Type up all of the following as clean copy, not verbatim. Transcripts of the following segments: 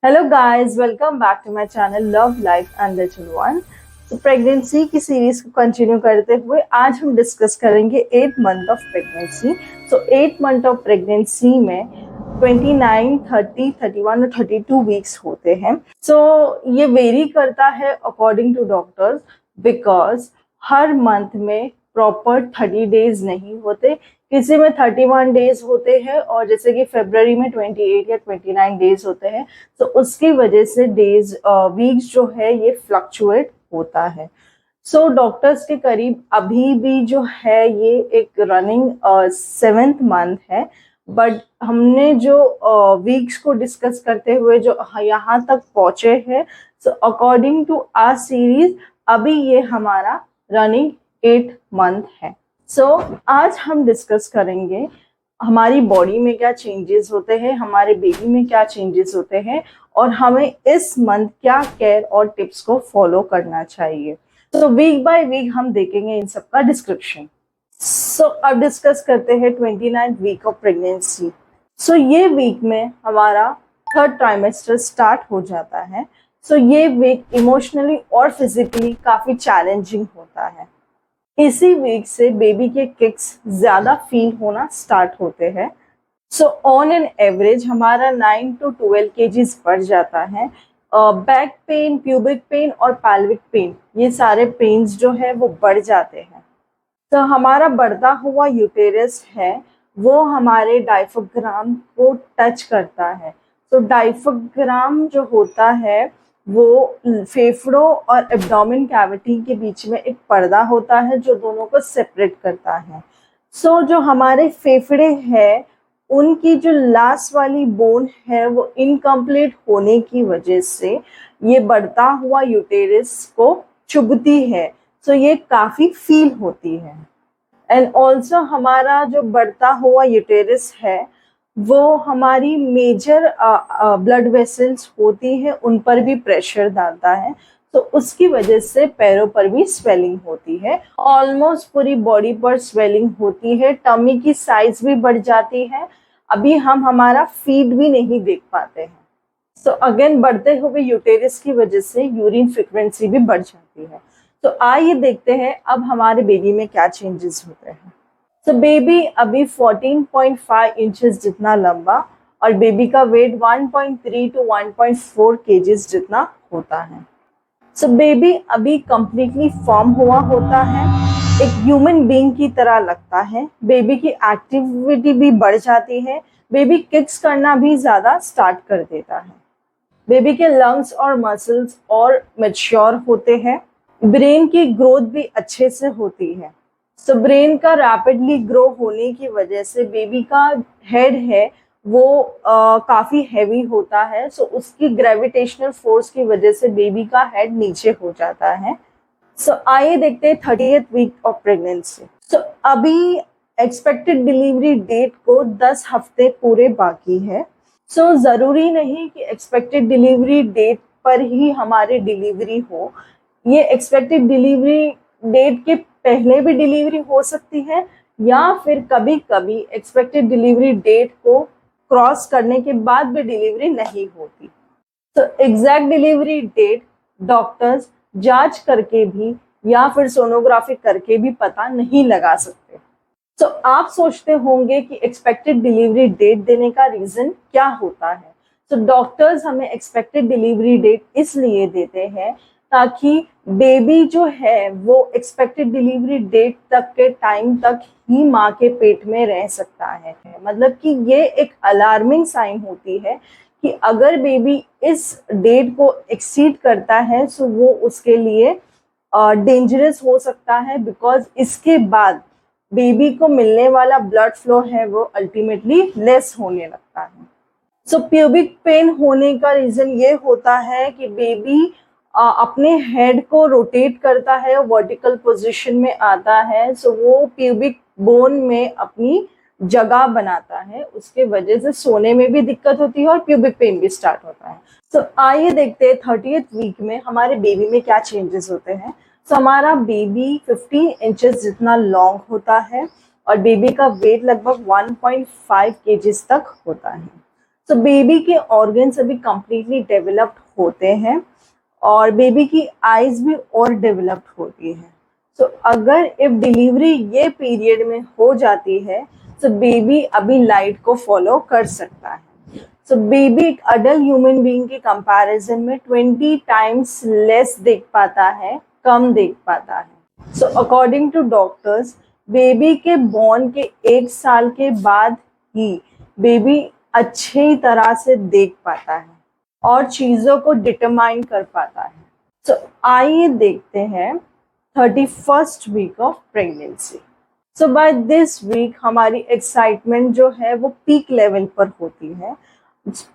Hello guys, welcome back to my channel love life and little one. तो pregnancy की series को continue करते हुए आज हम डिस्कस करेंगे 8 month of pregnancy. So 8 month of pregnancy में 29, 30, 31 और 32 वीक्स होते हैं। सो ये वेरी करता है अकॉर्डिंग टू डॉक्टर्स, बिकॉज हर मंथ में प्रॉपर 30 डेज नहीं होते, किसी में 31 डेज होते हैं और जैसे कि फरवरी में 28 या 29 डेज होते हैं। तो उसकी वजह से डेज वीक्स जो है ये फ्लक्चुएट होता है। सो डॉक्टर्स के करीब अभी भी जो है ये एक रनिंग 7th मंथ है, बट हमने जो वीक्स को डिस्कस करते हुए जो यहाँ तक पहुंचे हैं, so according to our series अभी ये हमारा रनिंग 8 मंथ है। सो आज हम डिस्कस करेंगे हमारी बॉडी में क्या चेंजेस होते हैं, हमारे बेबी में क्या चेंजेस होते हैं और हमें इस मंथ क्या केयर और टिप्स को फॉलो करना चाहिए। तो वीक बाय वीक हम देखेंगे इन सब का डिस्क्रिप्शन। सो अब डिस्कस करते हैं 29th वीक ऑफ प्रेगनेंसी। सो ये वीक में हमारा 3rd ट्राइमेस्टर स्टार्ट हो जाता है। सो ये वीक इमोशनली और फिजिकली काफी चैलेंजिंग होता है। इसी वीक से बेबी के किक्स ज्यादा फील होना स्टार्ट होते हैं। सो ऑन एन एवरेज हमारा 9 to 12 kgs बढ़ जाता है। बैक पेन, प्यूबिक पेन और पैल्विक पेन, ये सारे पेन्स जो है वो बढ़ जाते हैं। तो हमारा बढ़ता हुआ यूटेरस है वो हमारे डायफ्राम को टच करता है। तो डायफ्राम जो होता है वो फेफड़ों और एब्डोमेन कैविटी के बीच में एक पर्दा होता है जो दोनों को सेपरेट करता है। सो जो हमारे फेफड़े हैं उनकी जो लास्ट वाली बोन है वो इनकम्प्लीट होने की वजह से ये बढ़ता हुआ यूटेरस को चुभती है। सो ये काफी फील होती है। एंड ऑल्सो हमारा जो बढ़ता हुआ यूटेरस है वो हमारी मेजर ब्लड वेसल्स होती है उन पर भी प्रेशर डालता है। तो उसकी वजह से पैरों पर भी स्वेलिंग होती है, ऑलमोस्ट पूरी बॉडी पर स्वेलिंग होती है, टमी की साइज भी बढ़ जाती है। अभी हम हमारा फीट भी नहीं देख पाते हैं। तो अगेन बढ़ते हुए यूटेरस की वजह से यूरिन फ्रीक्वेंसी भी बढ़ जाती है। तो आइए देखते हैं अब हमारे बेबी में क्या चेंजेस होते हैं। तो बेबी अभी 14.5 इंचेस जितना लंबा और बेबी का वेट 1.3 to 1.4 kgs जितना होता है। सो बेबी अभी कंप्लीटली फॉर्म हुआ होता है, एक ह्यूमन बीइंग की तरह लगता है। बेबी की एक्टिविटी भी बढ़ जाती है, बेबी किक्स करना भी ज्यादा स्टार्ट कर देता है। बेबी के लंग्स और मसल्स और मैच्योर होते हैं। ब्रेन की ग्रोथ भी अच्छे से होती है। सो ब्रेन का रैपिडली ग्रो होने की वजह से बेबी का हेड है वो काफी हैवी होता है। सो उसकी ग्रेविटेशनल फोर्स की वजह से बेबी का हेड नीचे हो जाता है। सो आइए देखते हैं 30th वीक ऑफ प्रेगनेंसी। सो अभी एक्सपेक्टेड डिलीवरी डेट को 10 हफ्ते पूरे बाकी है। सो जरूरी नहीं कि एक्सपेक्टेड डिलीवरी डेट पर ही हमारी डिलीवरी हो, ये एक्सपेक्टेड डिलीवरी डेट के पहले भी डिलीवरी हो सकती है या फिर कभी कभी एक्सपेक्टेड डिलीवरी डेट को क्रॉस करने के बाद भी डिलीवरी नहीं होती। तो एग्जैक्ट डिलीवरी डेट डॉक्टर्स जांच करके भी या फिर सोनोग्राफी करके भी पता नहीं लगा सकते। तो आप सोचते होंगे कि एक्सपेक्टेड डिलीवरी डेट देने का रीजन क्या होता है। तो डॉक्टर्स हमें एक्सपेक्टेड डिलीवरी डेट इसलिए देते हैं ताकि बेबी जो है वो एक्सपेक्टेड डिलीवरी डेट तक के टाइम तक ही माँ के पेट में रह सकता है। मतलब कि ये एक अलार्मिंग साइन होती है कि अगर बेबी इस डेट को एक्सीड करता है तो वो उसके लिए डेंजरस हो सकता है, बिकॉज इसके बाद बेबी को मिलने वाला ब्लड फ्लो है वो अल्टीमेटली लेस होने लगता है। सो प्यूबिक पेन होने का रीजन ये होता है कि बेबी अपने हेड को रोटेट करता है, वर्टिकल पोजीशन में आता है। सो वो प्यूबिक बोन में अपनी जगह बनाता है, उसके वजह से सोने में भी दिक्कत होती है और प्यूबिक पेन भी स्टार्ट होता है। तो आइए देखते हैं 30th वीक में हमारे बेबी में क्या चेंजेस होते हैं। तो हमारा बेबी 15 इंचेस जितना लॉन्ग होता है और बेबी का वेट लगभग 1.5 kgs तक होता है। सो बेबी के ऑर्गन्स अभी कंप्लीटली डेवलप्ड होते हैं और बेबी की आईज भी और डेवलप्ड होती है। सो अगर इफ डिलीवरी ये पीरियड में हो जाती है तो बेबी अभी लाइट को फॉलो कर सकता है। सो बेबी एक अडल्ट ह्यूमन बीइंग के कंपैरिजन में 20 टाइम्स लेस देख पाता है, कम देख पाता है। So according to doctors, baby के बॉर्न के 1 साल के बाद ही बेबी अच्छी तरह से देख पाता है और चीजों को डिटरमाइन कर पाता है। सो आइए देखते हैं 31st week of pregnancy. So by this week हमारी एक्साइटमेंट जो है वो पीक लेवल पर होती है,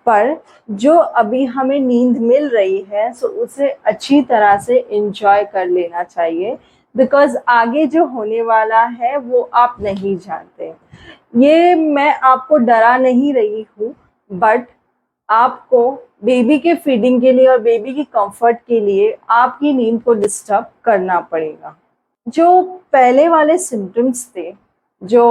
पर जो अभी हमें नींद मिल रही है सो उसे अच्छी तरह से एंजॉय कर लेना चाहिए, बिकॉज आगे जो होने वाला है वो आप नहीं जानते। ये मैं आपको डरा नहीं रही हूँ, बट आपको बेबी के फीडिंग के लिए और बेबी की कंफर्ट के लिए आपकी नींद को डिस्टर्ब करना पड़ेगा। जो पहले वाले सिम्टम्स थे, जो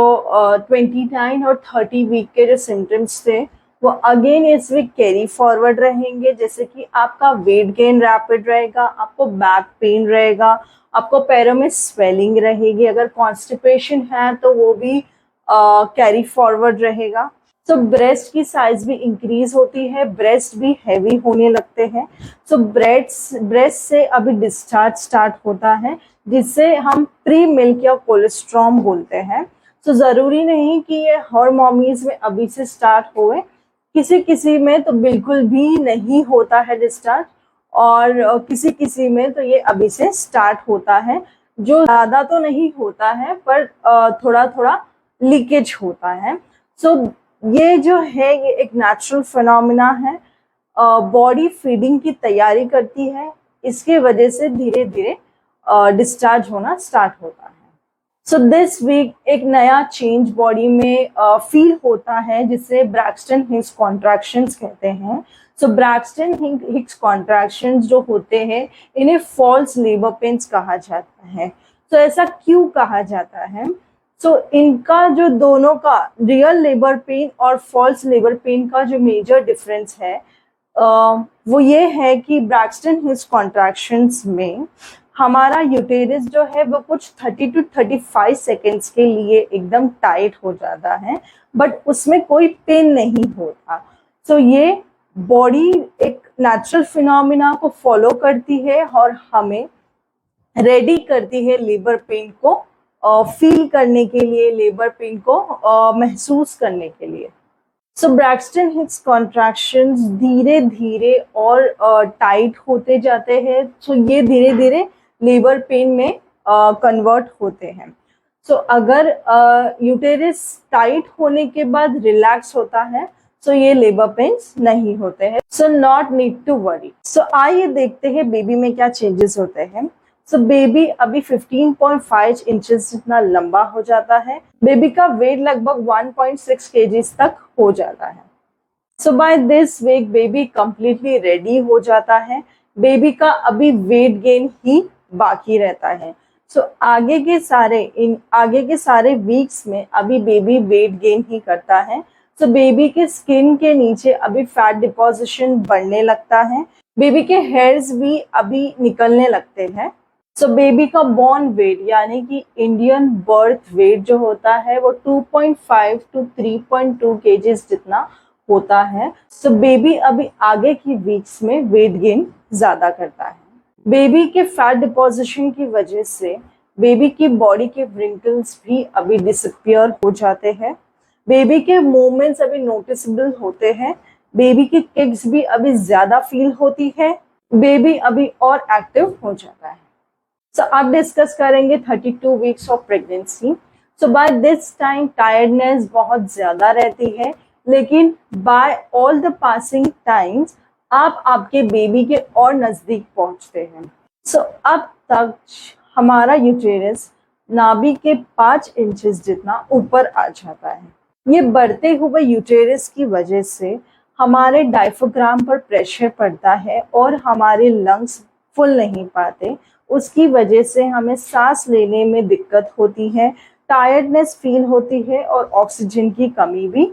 29 और 30 वीक के जो सिम्टम्स थे वो अगेन इस वीक कैरी फॉरवर्ड रहेंगे। जैसे कि आपका वेट गेन रैपिड रहेगा, आपको बैक पेन रहेगा, आपको पैरों में स्वेलिंग रहेगी, अगर कॉन्स्टिपेशन है तो वो भी कैरी फॉरवर्ड रहेगा। सो ब्रेस्ट की साइज भी इंक्रीज होती है, ब्रेस्ट भी हैवी होने लगते हैं। सो ब्रेस्ट से अभी डिस्चार्ज स्टार्ट होता है, जिससे हम प्री मिल्क या कोलेस्ट्रॉम बोलते हैं। सो जरूरी नहीं कि ये हर मॉमीज में अभी से स्टार्ट होए, किसी किसी में तो बिल्कुल भी नहीं होता है डिस्चार्ज, और किसी किसी में तो ये अभी से स्टार्ट होता है। जो ज़्यादा तो नहीं होता है पर थोड़ा थोड़ा लीकेज होता है। सो ये जो है ये एक नेचुरल फिनोमिना है। बॉडी फीडिंग की तैयारी करती है, इसके वजह से धीरे धीरे डिस्चार्ज होना स्टार्ट होता है। सो दिस वीक एक नया चेंज बॉडी में फील होता है, जिसे ब्रैक्सटन हिक्स कॉन्ट्रैक्शंस कहते हैं। सो ब्रैक्सटन हिक्स कॉन्ट्रैक्शंस जो होते हैं इन्हें फॉल्स लेबर पेन्स कहा जाता है। तो ऐसा क्यों कहा जाता है? सो इनका जो दोनों का रियल लेबर पेन और फॉल्स लेबर पेन का जो मेजर डिफरेंस है वो ये है कि ब्रैक्सटन हिक्स कॉन्ट्रैक्शंस में हमारा यूटेरस जो है वो कुछ 30 to 35 सेकेंड्स के लिए एकदम टाइट हो जाता है, बट उसमें कोई पेन नहीं होता। सो ये बॉडी एक नेचुरल फिनोमिना को फॉलो करती है और हमें रेडी करती है लेबर पेन को फील करने के लिए, लेबर पेन को महसूस करने के लिए। सो ब्रैक्सटन हिक्स कॉन्ट्रैक्शंस धीरे धीरे और टाइट होते जाते हैं। सो ये धीरे धीरे लेबर पेन में कन्वर्ट होते हैं। सो अगर यूटेरस टाइट होने के बाद रिलैक्स होता है सो ये लेबर पेन्स नहीं होते हैं। So not need to worry. So आइए देखते हैं बेबी में क्या चेंजेस होते हैं। सो बेबी अभी 15.5 इंचेस जितना लंबा हो जाता है। बेबी का वेट लगभग 1.6 kgs तक हो जाता है। So by this week baby completely ready हो जाता है। बेबी का अभी वेट गेन ही बाकी रहता है। सो आगे के सारे वीक्स में अभी बेबी वेट गेन ही करता है। सो बेबी के स्किन के नीचे अभी फैट डिपोजिशन बढ़ने लगता है। बेबी के हेयर्स भी अभी निकलने लगते हैं। सो बेबी का बॉर्न वेट यानी कि इंडियन बर्थ वेट जो होता है वो 2.5 to 3.2 kgs जितना होता है। सो बेबी अभी आगे की वीक्स में वेट गेन ज्यादा करता है। बेबी के फैट डिपोजिशन की वजह से बेबी की बॉडी के व्रिंकल्स भी अभी डिसअपियर हो जाते हैं। बेबी के मूवमेंट्स अभी नोटिसेबल होते हैं। बेबी की किक्स भी अभी ज्यादा फील होती है। बेबी अभी और एक्टिव हो जाता है। सो अब डिस्कस करेंगे 32 weeks of pregnancy. So by this time tiredness बहुत ज्यादा रहती है, लेकिन by all the passing times आप आपके बेबी के और नजदीक पहुंचते हैं। सो अब तक हमारा यूटेरस नाभि के 5 इंचेस जितना ऊपर आ जाता है। ये बढ़ते हुए यूटेरस की वजह से हमारे डायफ्राम पर प्रेशर पड़ता है और हमारे लंग्स फुल नहीं पाते। उसकी वजह से हमें सांस लेने में दिक्कत होती है, टायर्डनेस फील होती है और ऑक्सीजन की कमी भी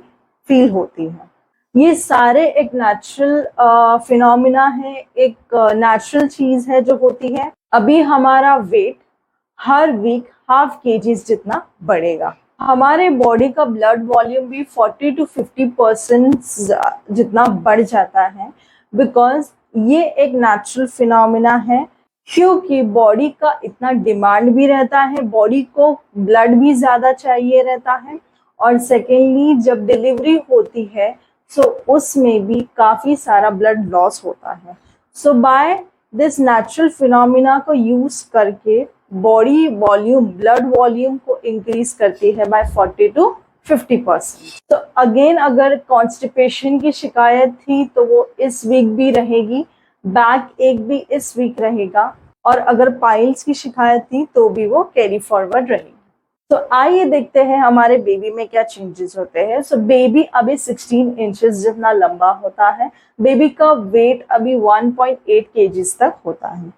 फील होती है। ये सारे एक नेचुरल फिनोमिना है, एक नेचुरल चीज है जो होती है। अभी हमारा वेट हर वीक हाफ केजीज जितना बढ़ेगा। हमारे बॉडी का ब्लड वॉल्यूम भी 40 to 50% जितना बढ़ जाता है, बिकॉज ये एक नेचुरल फिनोमिना है। क्योंकि बॉडी का इतना डिमांड भी रहता है, बॉडी को ब्लड भी ज्यादा चाहिए रहता है, और सेकेंडली जब डिलीवरी होती है सो उसमें भी काफी सारा ब्लड लॉस होता है। So by this natural phenomena को यूज करके बॉडी वॉल्यूम, ब्लड वॉल्यूम को इंक्रीज करती है बाय 40 to 50%। तो अगेन अगर कॉन्स्टिपेशन की शिकायत थी तो वो इस वीक भी रहेगी, बैक एक भी इस वीक रहेगा, और अगर पाइल्स की शिकायत थी तो भी वो कैरी फॉरवर्ड रहेगी। तो आइए देखते हैं हमारे बेबी में क्या चेंजेस होते हैं। सो बेबी अभी 16 इंचेस जितना लंबा होता है। बेबी का वेट अभी 1.8 kgs तक होता है।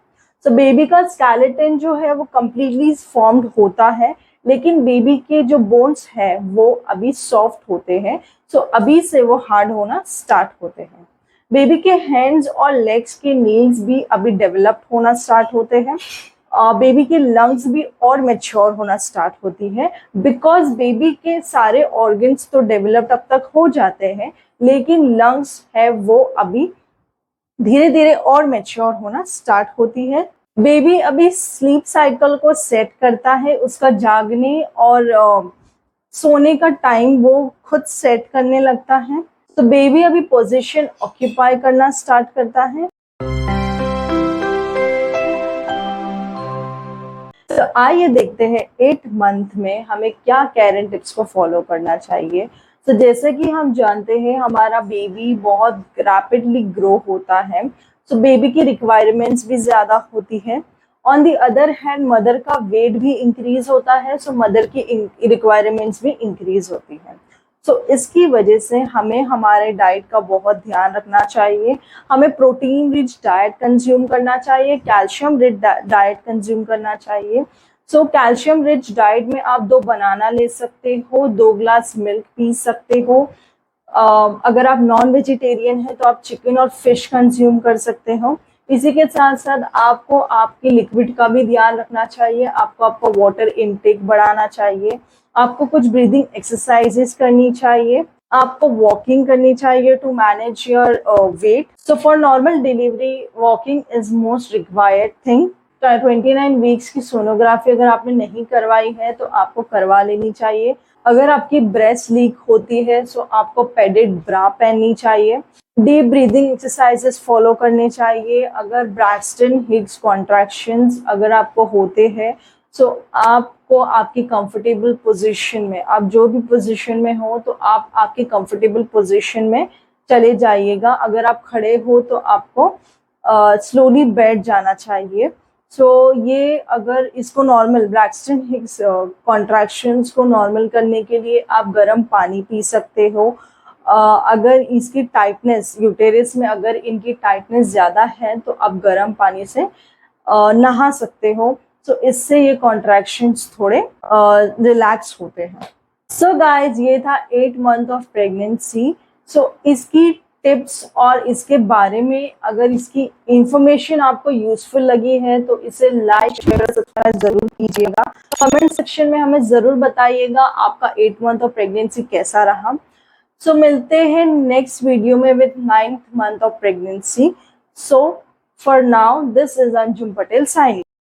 तो बेबी का स्केलेटन जो है वो कंप्लीटली फॉर्म्ड होता है, लेकिन बेबी के जो बोन्स है वो अभी सॉफ्ट होते हैं। सो अभी से वो हार्ड होना स्टार्ट होते हैं। बेबी के हैंड्स और लेग्स के नील्स भी अभी डेवलप होना स्टार्ट होते हैं। बेबी के लंग्स भी और मैच्योर होना स्टार्ट होती है, बिकॉज बेबी के सारे ऑर्गन्स तो डेवलप्ड अब तक हो जाते हैं, लेकिन लंग्स है वो अभी धीरे धीरे और मैच्योर होना स्टार्ट होती है। बेबी अभी स्लीप साइकिल को सेट करता है, उसका जागने और सोने का टाइम वो खुद सेट करने लगता है। तो बेबी अभी पोजीशन ऑक्यूपाई करना स्टार्ट करता है। तो आइए देखते हैं 8 मंथ में हमें क्या केयरिंग टिप्स को फॉलो करना चाहिए। तो जैसे कि हम जानते हैं हमारा बेबी बहुत रैपिडली ग्रो होता है, तो बेबी की रिक्वायरमेंट्स भी ज्यादा होती है। On the other hand mother का वेट भी इंक्रीज होता है, सो मदर की रिक्वायरमेंट्स भी इंक्रीज होती है। तो इसकी वजह से हमें हमारे डाइट का बहुत ध्यान रखना चाहिए। हमें प्रोटीन रिच डाइट कंज्यूम करना चाहिए, कैल्शियम रिच डाइट कंज्यूम करना चाहिए। सो कैल्शियम रिच डाइट में आप 2 बनाना ले सकते हो, 2 ग्लास मिल्क पी सकते हो। अगर आप नॉन वेजिटेरियन है तो आप चिकन और फिश कंज्यूम कर सकते हो। इसी के साथ साथ आपको आपके लिक्विड का भी ध्यान रखना चाहिए, आपको आपका वाटर इनटेक बढ़ाना चाहिए, आपको कुछ ब्रीदिंग एक्सरसाइजेस करनी चाहिए, आपको वॉकिंग करनी चाहिए to manage your weight. So for normal delivery walking is most required thing. 29 weeks की सोनोग्राफी अगर आपने नहीं करवाई है तो आपको करवा लेनी चाहिए। अगर आपकी ब्रेस्ट लीक होती है तो आपको पैडेड ब्रा पहननी चाहिए। डीप ब्रीदिंग एक्सरसाइजेस फॉलो करने चाहिए। अगर ब्रैक्सटन हिग्स कॉन्ट्रैक्शंस अगर आपको होते हैं तो आपको आपकी कंफर्टेबल पोजीशन में, आप जो भी पोजीशन में हो तो आप आपकी कंफर्टेबल पोजीशन में चले जाइएगा। अगर आप खड़े हो तो आपको स्लोली बैठ जाना चाहिए। सो ये अगर इसको नॉर्मल ब्रैक्सटन हिग्स कॉन्ट्रैक्शंस को नॉर्मल करने के लिए आप गर्म पानी पी सकते हो। अगर इसकी टाइटनेस यूटेरस में अगर इनकी टाइटनेस ज़्यादा है तो आप गर्म पानी से नहा सकते हो। तो इससे ये कॉन्ट्रैक्शंस थोड़े रिलैक्स होते हैं। सो गाइज ये था 8 मंथ ऑफ प्रेगनेंसी। सो इसकी टिप्स और इसके बारे में अगर इसकी इंफॉर्मेशन आपको यूजफुल लगी है तो इसे लाइक शेयर और सब्सक्राइब जरूर कीजिएगा। कमेंट सेक्शन में हमें जरूर बताइएगा आपका 8 मंथ ऑफ प्रेगनेंसी कैसा रहा। सो मिलते हैं नेक्स्ट वीडियो में with 9th month of pregnancy. So for now this is Anjum Patel signing.